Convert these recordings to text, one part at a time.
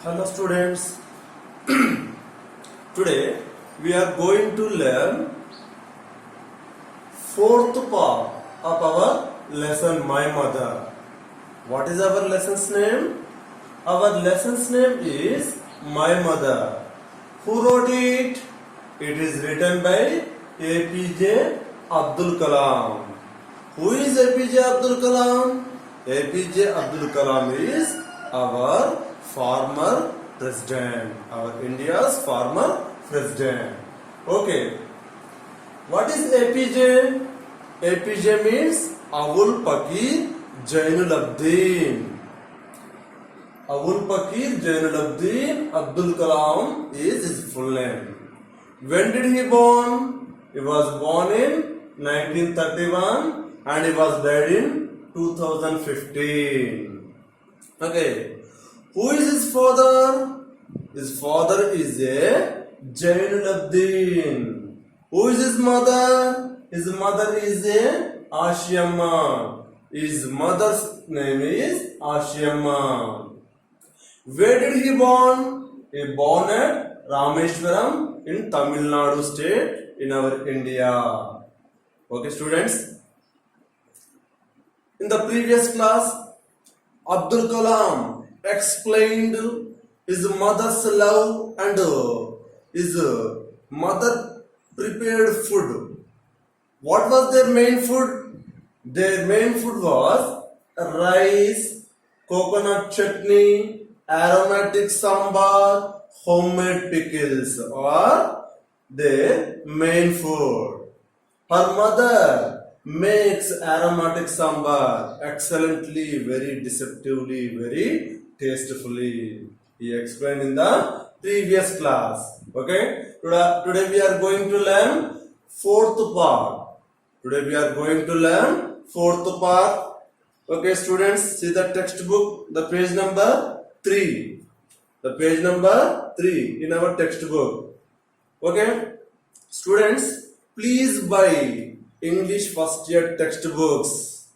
Hello students, today we are going to learn fourth part of our lesson My Mother. What is our lesson's name? Our lesson's name is My Mother. Who wrote it? It is written by APJ Abdul Kalam. Who is APJ Abdul Kalam? APJ Abdul Kalam is our former president, our India's former president. Okay, what is APJ? APJ means Abul Pakir Jainul Abdin. Abul Pakir Jainul Abdin Abdul Kalam is his full name. When did he born? He was born in 1931 and he was died in 2015. Okay. Who is his father? His father is a Jainul Abdin. Who is his mother? His mother is a Ashiyamma. His mother's name is Ashiyamma. Where did he born? He born at Rameshwaram in Tamil Nadu state in our India. Okay students. In the previous class, Abdul Kalam explained his mother's love and his mother prepared food. What was their main food? Their main food was rice, coconut chutney, aromatic sambar, homemade pickles or their main food. Her mother makes aromatic sambar excellently, very deceptively, very tastefully. He explained in the previous class. Okay. Today we are going to learn fourth part. Today we are going to learn fourth part. Okay, students, see the textbook, the page number 3. The page number 3 in our textbook. Okay, students, please buy English first year textbooks.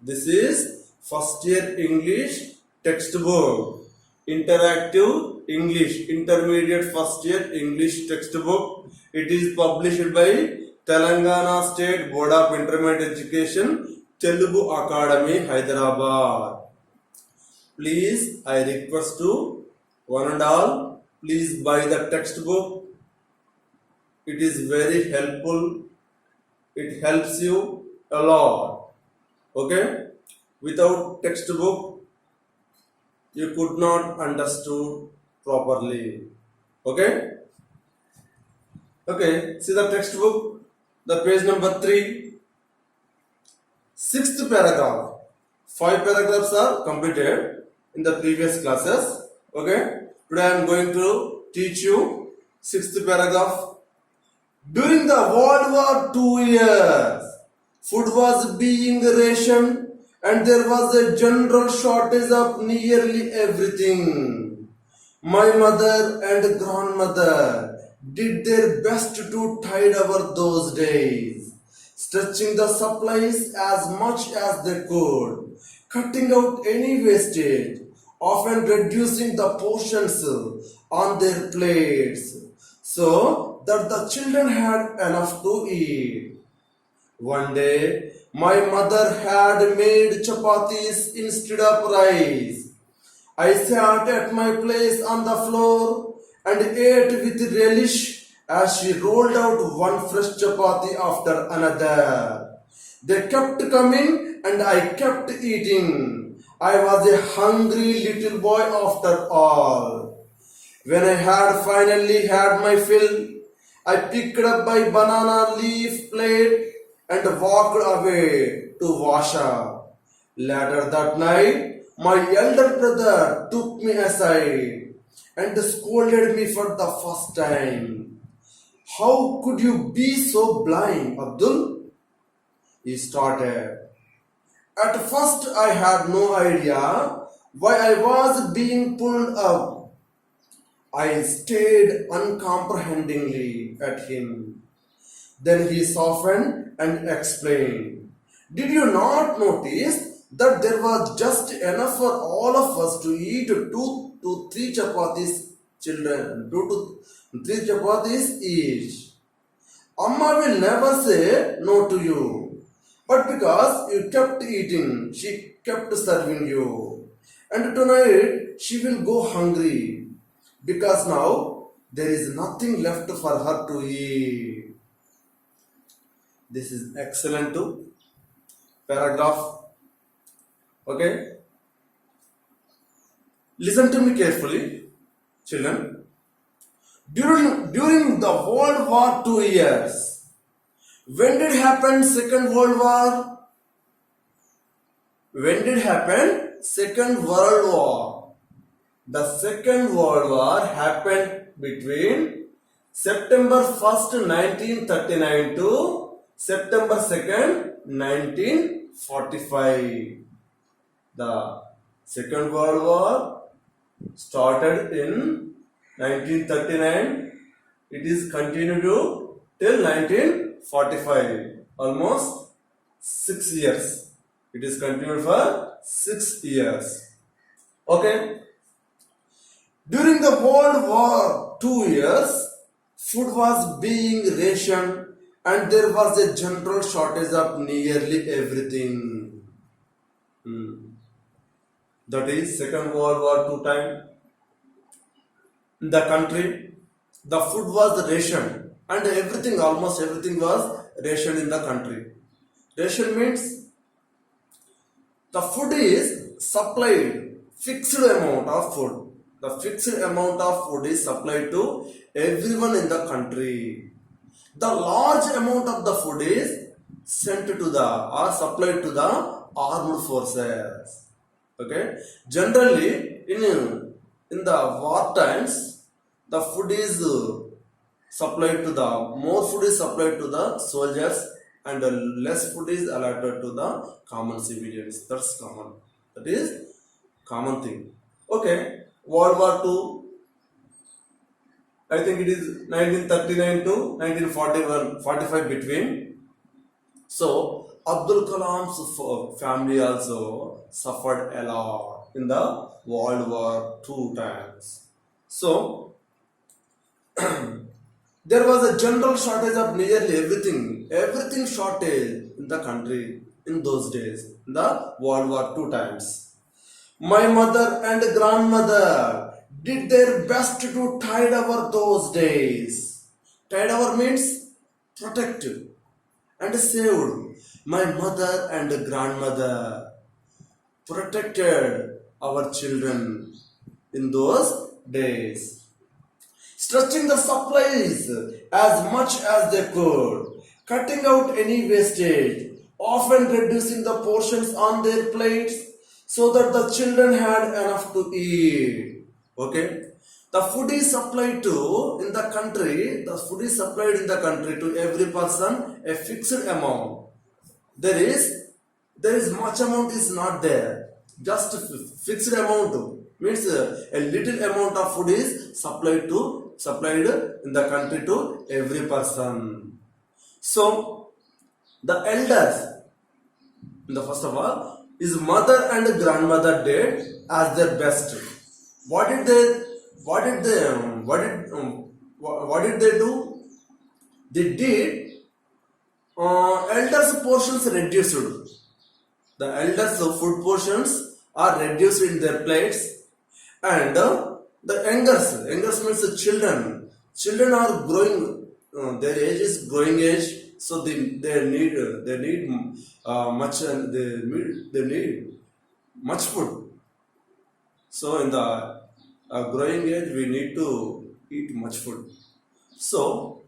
This is first year English textbook. Interactive English, intermediate first year English textbook. It is published by Telangana State Board of Intermediate Education, Telugu Academy, Hyderabad. Please, I request to one and all, please buy the textbook. It is very helpful. It helps you a lot. Okay? Without textbook, you could not understood properly. Okay? Okay, see the textbook, the page number 3. 6th paragraph. 5 paragraphs are completed in the previous classes. Okay? Today I am going to teach you 6th paragraph. During the World War 2 years, food was being rationed and there was a general shortage of nearly everything. My mother and grandmother did their best to tide over those days, stretching the supplies as much as they could, cutting out any wastage, often reducing the portions on their plates, so that the children had enough to eat. One day, my mother had made chapatis instead of rice. I sat at my place on the floor and ate with relish as she rolled out one fresh chapati after another. They kept coming and I kept eating. I was a hungry little boy after all. When I had finally had my fill, I picked up my banana leaf plate and walked away to wash up. Later that night, my elder brother took me aside and scolded me for the first time. How could you be so blind, Abdul? He started. At first, I had no idea why I was being pulled up. I stared uncomprehendingly at him. Then he softened and explained. Did you not notice that there was just enough for all of us to eat to 3 chapatis children, 2 to 3 chapatis each. Amma will never say no to you. But because you kept eating, she kept serving you. And tonight she will go hungry because now there is nothing left for her to eat. This is excellent too. Paragraph. Okay. Listen to me carefully, children. During the World War 2 years, when did happen Second World War? When did happen Second World War? The Second World War happened between September 1st, 1939 to September 2nd, 1945. The Second World War started in 1939. It is continued till 1945. Almost 6 years. It is continued for 6 years. Okay. During the World War 2 years, food was being rationed and there was a general shortage of nearly everything. That is Second World War 2 time. In the country, the food was rationed and everything, almost everything was rationed in the country. Ration means the food is supplied, fixed amount of food. The fixed amount of food is supplied to everyone in the country. The large amount of the food is sent to or supplied to the armed forces. Okay. Generally, in the war times, the food is supplied to more food is supplied to the soldiers and less food is allotted to the common civilians. That's common. That is common thing. Okay. World War II, I think it is 1939 to 1945 between. So Abdul Kalam's family also suffered a lot in the World War II times. So there was a general shortage of nearly everything shortage in the country in those days, in the World War II times. My mother and grandmother did their best to tide over those days. Tide over means protect and saved. My mother and grandmother protected our children in those days, stretching the supplies as much as they could, cutting out any wastage, often reducing the portions on their plates so that the children had enough to eat. Okay. The food is supplied to in the country. The food is supplied in the country to every person a fixed amount. There is much amount is not there. Just fixed amount means a little amount of food is supplied in the country to every person. So the elders, first of all, his mother and grandmother did as their best. What did they do? They did elders' portions reduced. The elders' food portions are reduced in their plates, and the youngers means the children. Children are growing. Their age is growing age. So they need much they need much food. So in the growing age we need to eat much food. So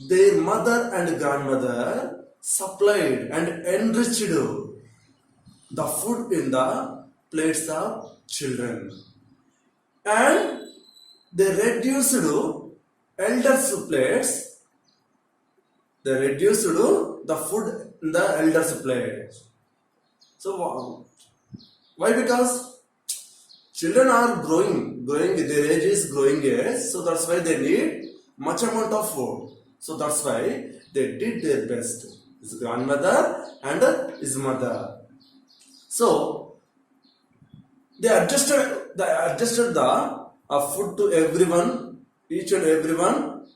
their mother and grandmother supplied and enriched the food in the plates of children, and they reduced elders' plates. They reduced the food in the elders' plates. So why? Because children are growing, their age is growing age, so that's why they need much amount of food. So that's why they did their best. His grandmother and his mother. So they adjusted the food to everyone, each and everyone,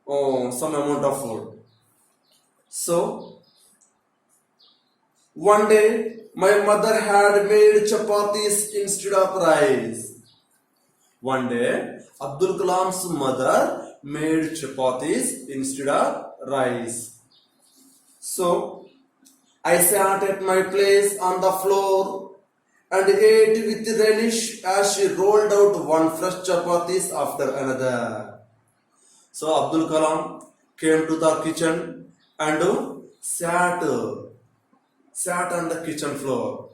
some amount of food. So one day my mother had made chapatis instead of rice. One day Abdul Kalam's mother made chapatis instead of rice. So I sat at my place on the floor and ate with relish as she rolled out one fresh chapatis after another. So Abdul Kalam came to the kitchen and sat on the kitchen floor.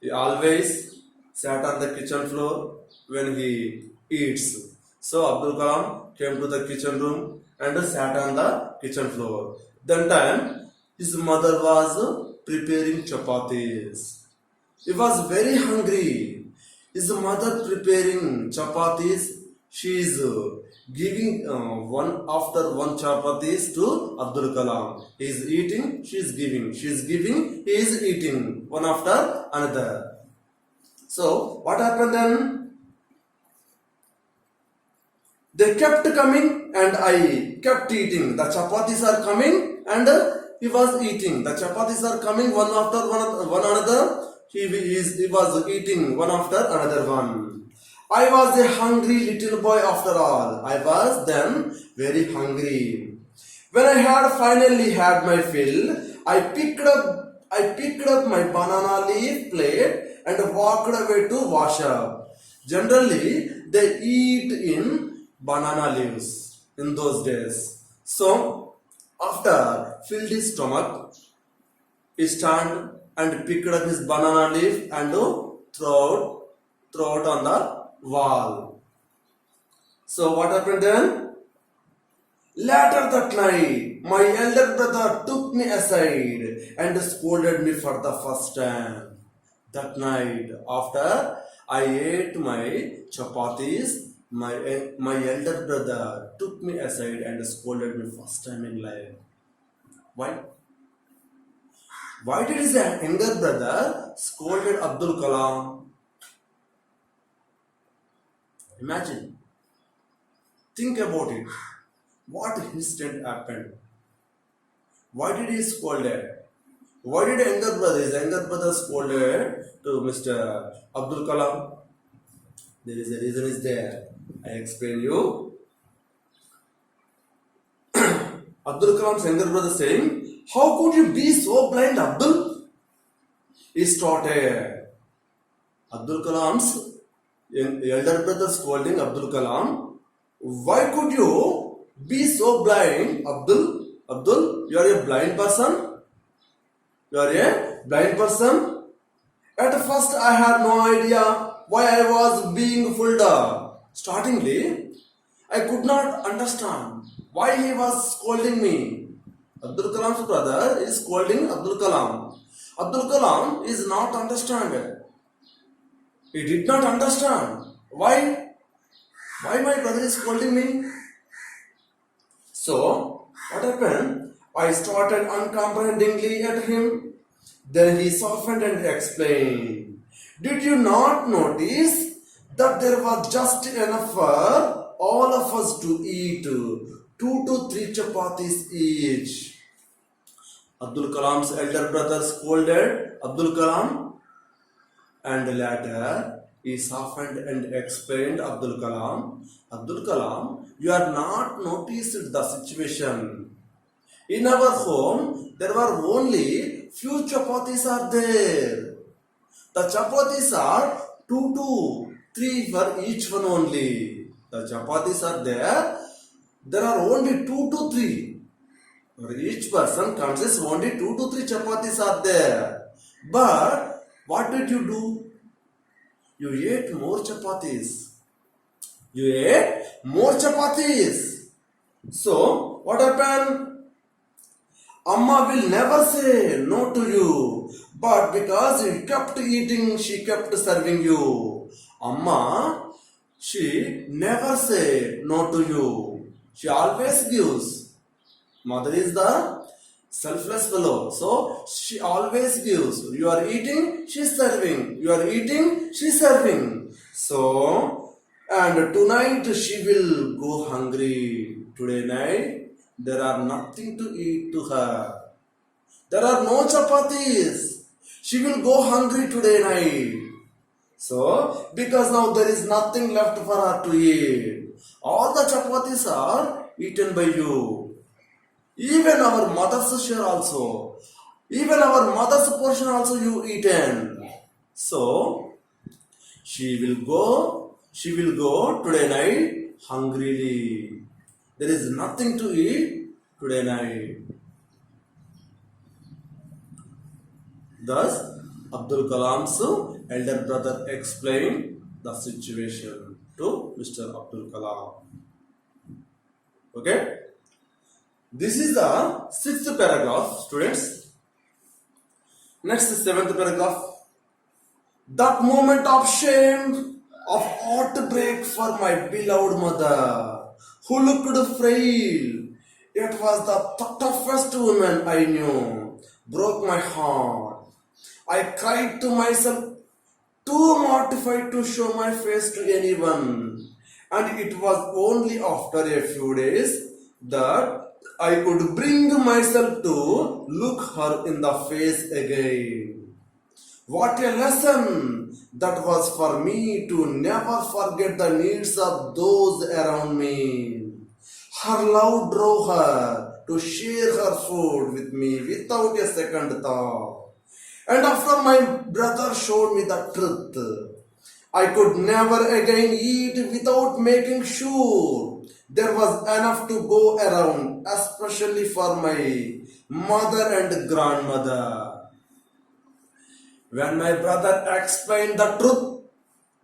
He always sat on the kitchen floor when he eats. So Abdul Kalam came to the kitchen room and sat on the kitchen floor. That time his mother was preparing chapatis. He was very hungry. His mother preparing chapatis. She is giving one after one chapatis to Abdul Kalam. He is eating, she is giving. She is giving, he is eating one after another. So what happened then? They kept coming and I kept eating. The chapatis are coming and he was eating. The chapatis are coming one after one another. He was eating one after another one. I was a hungry little boy after all. I was then very hungry. When I had finally had my fill, I picked up my banana leaf plate and walked away to wash up. Generally, they eat in banana leaves in those days. So, after filled his stomach, he stand and picked up his banana leaf and throw it on the wall. So what happened then? Later that night, my elder brother took me aside and scolded me for the first time. That night, after I ate my chapatis, my elder brother took me aside and scolded me first time in life. Why? Why did his younger brother scolded Abdul Kalam? Imagine. Think about it. What incident happened? Why did he scolded? Why did his younger brother scolded to Mr. Abdul Kalam? There is a reason is there. I explain you. Abdul Kalam's younger brother saying, "How could you be so blind, Abdul?" He started. Abdul Kalam's elder brother scolding Abdul Kalam, "Why could you be so blind, Abdul? Abdul, you are a blind person? You are a blind person?" At first, I had no idea why I was being fooled. Startingly, I could not understand why he was scolding me. Abdul Kalam's brother is scolding Abdul Kalam. Abdul Kalam is not understanding. He did not understand. Why? Why my brother is scolding me? So, what happened? I started uncomprehendingly at him. Then he softened and explained, "Did you not notice that there was just enough for all of us to eat 2 to 3 chapatis each?" Abdul Kalam's elder brother scolded Abdul Kalam, and later he softened and explained Abdul Kalam, "Abdul Kalam, you are not noticed the situation. In our home, there were only few chapatis are there. The chapatis are 2 to 3 for each one only. The chapatis are there. There are only 2 to 3. For each person consists only 2 to 3 chapatis are there. But what did you do? You ate more chapatis. You ate more chapatis. So, what happened? Amma will never say no to you. But because you kept eating, she kept serving you. Amma, she never say no to you. She always gives. Mother is the selfless fellow. So she always gives. You are eating, she's serving. You are eating, she's serving. So, and tonight she will go hungry. Today night, there are nothing to eat to her. There are no chapatis. She will go hungry today night. So, because now there is nothing left for her to eat. All the chapatis are eaten by you. Even our mother's share also. Even our mother's portion also you eaten. So, she will go today night hungrily. There is nothing to eat today night. Thus, Abdul Kalam's elder brother explained the situation to Mr. Abdul Kalam. Okay? This is the sixth paragraph, students. Next, seventh paragraph. That moment of shame, of heartbreak for my beloved mother, who looked frail, it was the toughest woman I knew, broke my heart. I cried to myself, too mortified to show my face to anyone. And it was only after a few days that I could bring myself to look her in the face again. What a lesson that was for me to never forget the needs of those around me. Her love drove her to share her food with me without a second thought. And after my brother showed me the truth, I could never again eat without making sure there was enough to go around, especially for my mother and grandmother. When my brother explained the truth,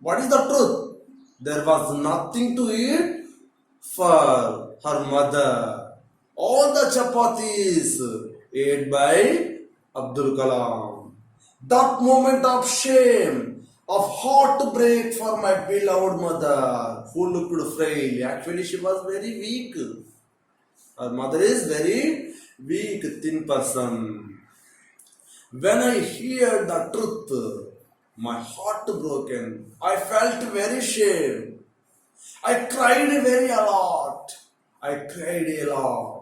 what is the truth? There was nothing to eat for her mother. All the chapatis ate by Abdul Kalam. That moment of shame, of heartbreak for my beloved mother, who looked frail. Actually, she was very weak. Her mother is very weak, thin person. When I heard the truth, my heart broken. I felt very shame. I cried very a lot. I cried a lot.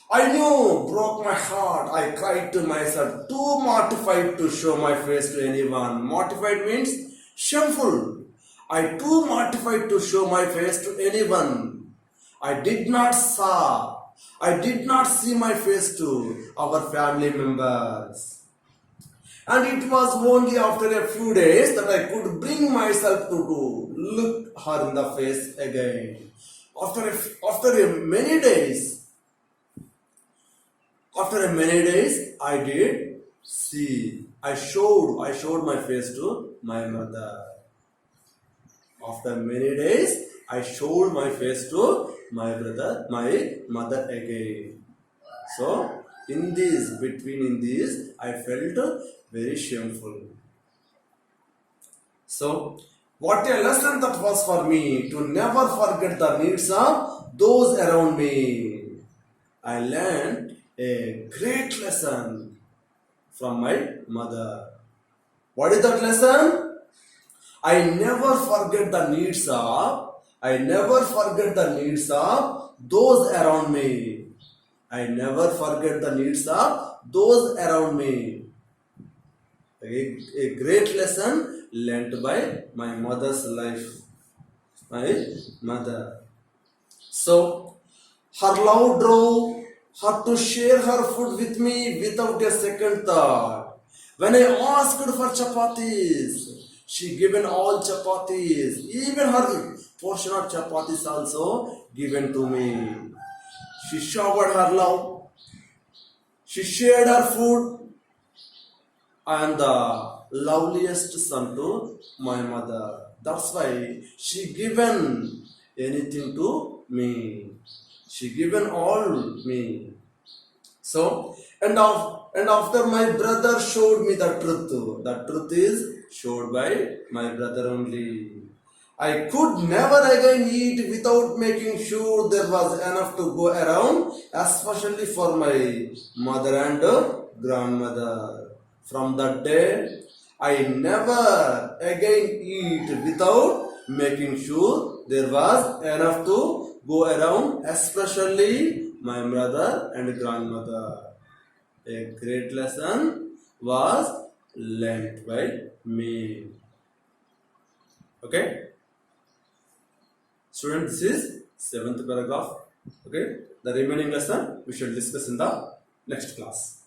I knew, broke my heart. I cried to myself, too mortified to show my face to anyone. Mortified means shameful. I too mortified to show my face to anyone. I did not see my face to our family members. And it was only after a few days that I could bring myself to look her in the face again. After many days, I did see. I showed my face to my mother. After many days, I showed my face to my mother again. So, in this, I felt very shameful. So, what a lesson that was for me to never forget the needs of those around me. I learned a great lesson from my mother. What is that lesson? I never forget the needs of those around me. I never forget the needs of those around me. A great lesson learnt by my mother's life. My mother. So, her love drove her to share her food with me without a second thought. When I asked for chapatis, she given all chapatis, even her portion of chapatis also given to me. She showered her love. She shared her food. I am the loveliest son to my mother. That's why she given anything to me. She given all me. So, and after my brother showed me the truth is showed by my brother only. I could never again eat without making sure there was enough to go around, especially for my mother and grandmother. From that day, I never again eat without making sure there was enough to go around, especially my mother and grandmother. A great lesson was learned by me. Okay? Student, this is seventh paragraph. Okay, the remaining lesson we shall discuss in the next class.